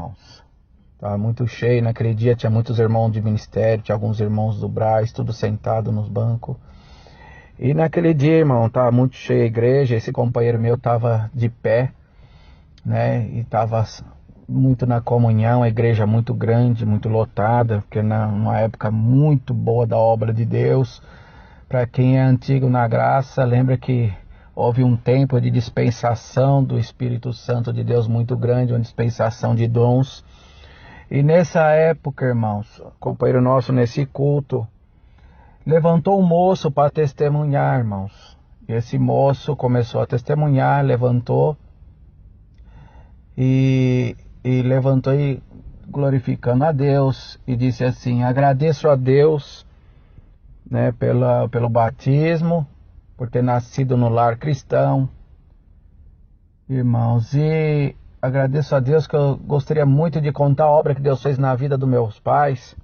irmãos. Estava muito cheio. Naquele dia tinha muitos irmãos de ministério, tinha alguns irmãos do Brás, tudo sentado nos bancos. E naquele dia, irmão, estava muito cheia a igreja. Esse companheiro meu estava de pé, né? E estava muito na comunhão, a igreja muito grande, muito lotada, porque numa época muito boa da obra de Deus. Para quem é antigo na graça, lembra que houve um tempo de dispensação do Espírito Santo de Deus muito grande, uma dispensação de dons. E nessa época, irmãos, companheiro nosso nesse culto, levantou um moço para testemunhar, irmãos. E esse moço começou a testemunhar, levantou e levantou e glorificando a Deus e disse assim: agradeço a Deus, né, pelo batismo, por ter nascido no lar cristão, irmãos, e agradeço a Deus que eu gostaria muito de contar a obra que Deus fez na vida dos meus pais,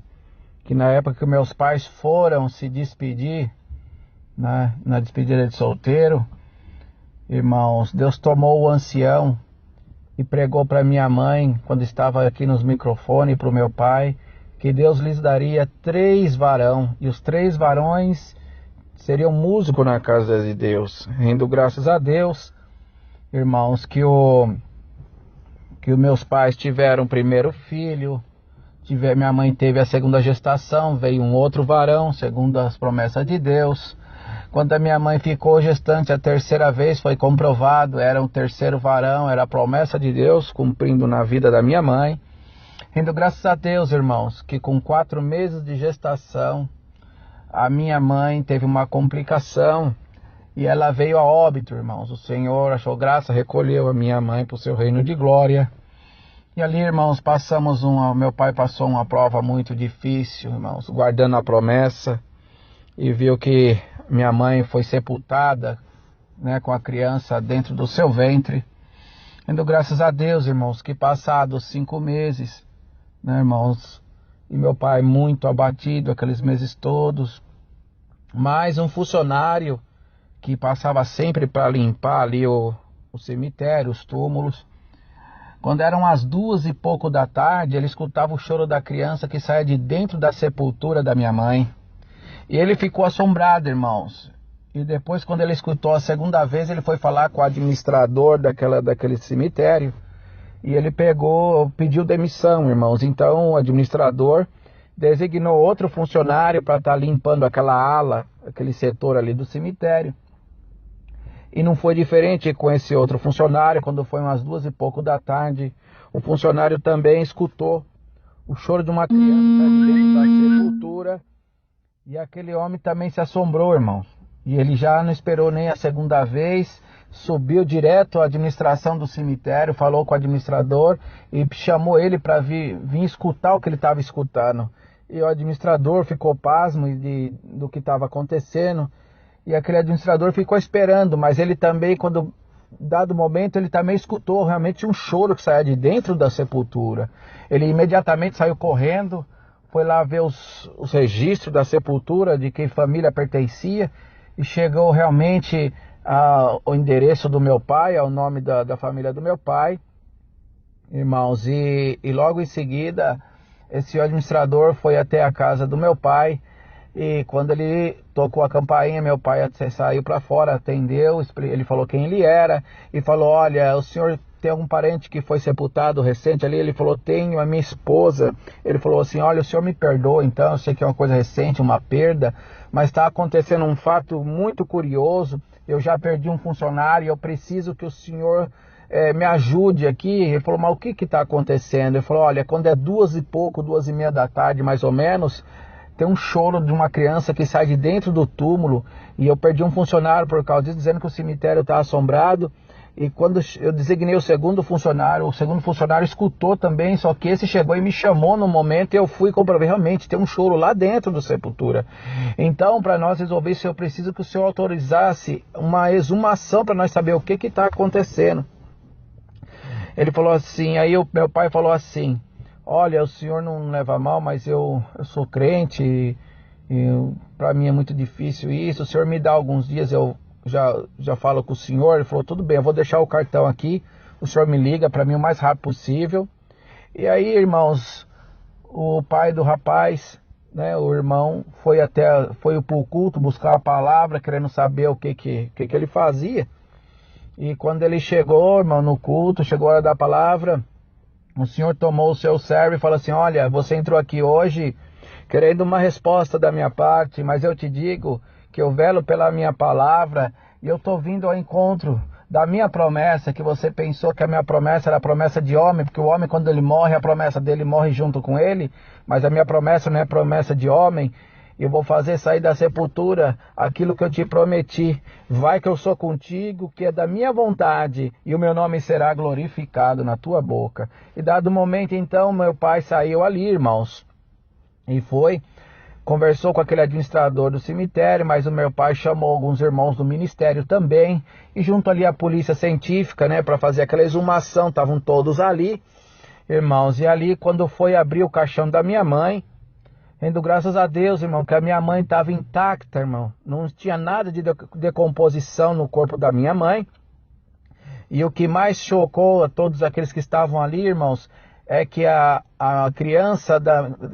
que na época que meus pais foram se despedir, né, na despedida de solteiro, irmãos, Deus tomou o ancião e pregou para minha mãe, quando estava aqui nos microfones, e para o meu pai, que Deus lhes daria 3 varões, e os 3 varões seriam músicos na casa de Deus. Rendo graças a Deus, irmãos, que os meus pais tiveram o primeiro filho, minha mãe teve a segunda gestação, veio um outro varão, segundo as promessas de Deus. Quando a minha mãe ficou gestante a terceira vez, foi comprovado, era um terceiro varão, era a promessa de Deus cumprindo na vida da minha mãe. Rendo graças a Deus, irmãos, que com 4 meses de gestação, a minha mãe teve uma complicação e ela veio a óbito, irmãos. O Senhor achou graça, recolheu a minha mãe para o seu reino de glória. E ali, irmãos, meu pai passou uma prova muito difícil, irmãos, guardando a promessa, e viu que minha mãe foi sepultada, né, com a criança dentro do seu ventre. Rendo graças a Deus, irmãos, que passados 5 meses, né, irmãos, e meu pai muito abatido aqueles meses todos, mais um funcionário que passava sempre para limpar ali o cemitério, os túmulos. Quando eram as 2 e pouco da tarde, ele escutava o choro da criança que saía de dentro da sepultura da minha mãe. E ele ficou assombrado, irmãos. E depois, quando ele escutou a segunda vez, ele foi falar com o administrador daquele cemitério. E ele pediu demissão, irmãos. Então o administrador designou outro funcionário para estar limpando aquela ala, aquele setor ali do cemitério. E não foi diferente com esse outro funcionário. Quando foi umas 2 e pouco da tarde, o funcionário também escutou o choro de uma criança que está dentro da sepultura. E aquele homem também se assombrou, irmãos. E ele já não esperou nem a segunda vez, subiu direto à administração do cemitério, falou com o administrador e chamou ele para vir escutar o que ele estava escutando. E o administrador ficou pasmo do que estava acontecendo. E aquele administrador ficou esperando, mas ele também, dado momento, ele também escutou realmente um choro que saía de dentro da sepultura. Ele imediatamente saiu correndo, foi lá ver os registros da sepultura, de que família pertencia, e chegou realmente ao endereço do meu pai, ao nome da família do meu pai, irmãos, e logo em seguida, esse administrador foi até a casa do meu pai. E quando ele tocou a campainha, meu pai saiu para fora, atendeu, ele falou quem ele era e falou: olha, o senhor tem algum parente que foi sepultado recente ali? Ele falou: tenho, a minha esposa. Ele falou assim: olha, o senhor me perdoa então, eu sei que é uma coisa recente, uma perda, mas está acontecendo um fato muito curioso, eu já perdi um funcionário e eu preciso que o senhor me ajude aqui. Ele falou: mas o que está acontecendo? Ele falou: olha, quando é 2 e pouco, 2 e meia da tarde mais ou menos, tem um choro de uma criança que sai de dentro do túmulo, e eu perdi um funcionário por causa disso, dizendo que o cemitério está assombrado. E quando eu designei o segundo funcionário escutou também, só que esse chegou e me chamou no momento, e eu fui e comprovei, realmente tem um choro lá dentro da sepultura. Então, para nós resolver isso, eu preciso que o senhor autorizasse uma exumação para nós saber o que está acontecendo. Ele falou assim, aí meu pai falou assim: olha, o senhor não leva mal, mas eu sou crente e para mim é muito difícil isso. O senhor me dá alguns dias, eu já falo com o senhor. Ele falou: tudo bem, eu vou deixar o cartão aqui, o senhor me liga para mim o mais rápido possível E aí, irmãos, o pai do rapaz, né, o irmão, foi pro culto buscar a palavra, querendo saber o que ele fazia. E quando ele chegou, irmão, no culto, chegou a hora da palavra, o Senhor tomou o seu servo e falou assim: olha, você entrou aqui hoje querendo uma resposta da minha parte, mas eu te digo que eu velo pela minha palavra e eu estou vindo ao encontro da minha promessa, que você pensou que a minha promessa era a promessa de homem, porque o homem, quando ele morre, a promessa dele morre junto com ele, mas a minha promessa não é promessa de homem. Eu vou fazer sair da sepultura aquilo que eu te prometi. Vai que eu sou contigo, que é da minha vontade, e o meu nome será glorificado na tua boca. E dado o momento, então, meu pai saiu ali, irmãos, e conversou com aquele administrador do cemitério, mas o meu pai chamou alguns irmãos do ministério também, e junto ali a polícia científica, né, para fazer aquela exumação, estavam todos ali, irmãos, e ali quando foi abrir o caixão da minha mãe, rendo graças a Deus, irmão, que a minha mãe estava intacta, irmão, não tinha nada de decomposição no corpo da minha mãe, e o que mais chocou a todos aqueles que estavam ali, irmãos, é que a criança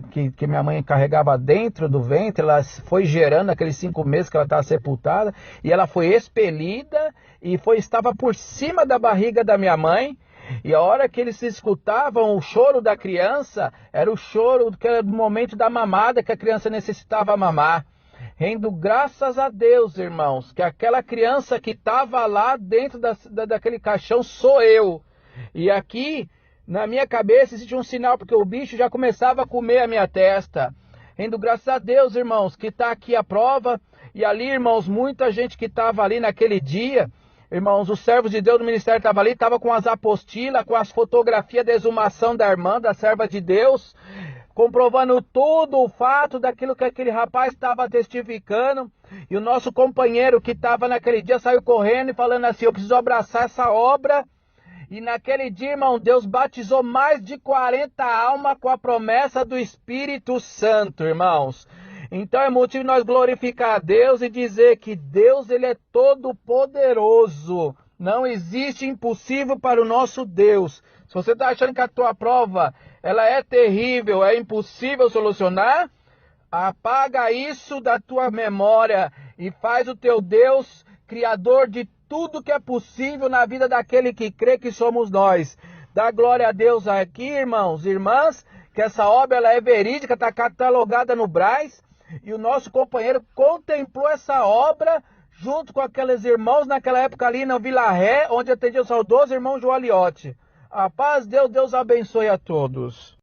que minha mãe carregava dentro do ventre, ela foi gerando aqueles 5 meses que ela estava sepultada, e ela foi expelida e estava por cima da barriga da minha mãe, e a hora que eles escutavam o choro da criança, era o choro que era do momento da mamada, que a criança necessitava mamar. Rendo graças a Deus, irmãos, que aquela criança que estava lá dentro daquele caixão sou eu. E aqui na minha cabeça existe um sinal, porque o bicho já começava a comer a minha testa. Rendo graças a Deus, irmãos, que está aqui a prova. E ali, irmãos, muita gente que estava ali naquele dia, irmãos, os servos de Deus do ministério estavam ali, estavam com as apostilas, com as fotografias da exumação da irmã, da serva de Deus, comprovando tudo o fato daquilo que aquele rapaz estava testificando. E o nosso companheiro que estava naquele dia saiu correndo e falando assim: eu preciso abraçar essa obra. E naquele dia, irmão, Deus batizou mais de 40 almas com a promessa do Espírito Santo, irmãos. Então é motivo de nós glorificar a Deus e dizer que Deus, ele é todo poderoso. Não existe impossível para o nosso Deus. Se você está achando que a tua prova ela é terrível, é impossível solucionar, apaga isso da tua memória e faz o teu Deus criador de tudo que é possível na vida daquele que crê que somos nós. Dá glória a Deus aqui, irmãos e irmãs, que essa obra ela é verídica, está catalogada no Braz, e o nosso companheiro contemplou essa obra junto com aqueles irmãos naquela época ali na Vila Ré, onde atendia o saudoso irmão João Aliotti. A paz de Deus, Deus abençoe a todos.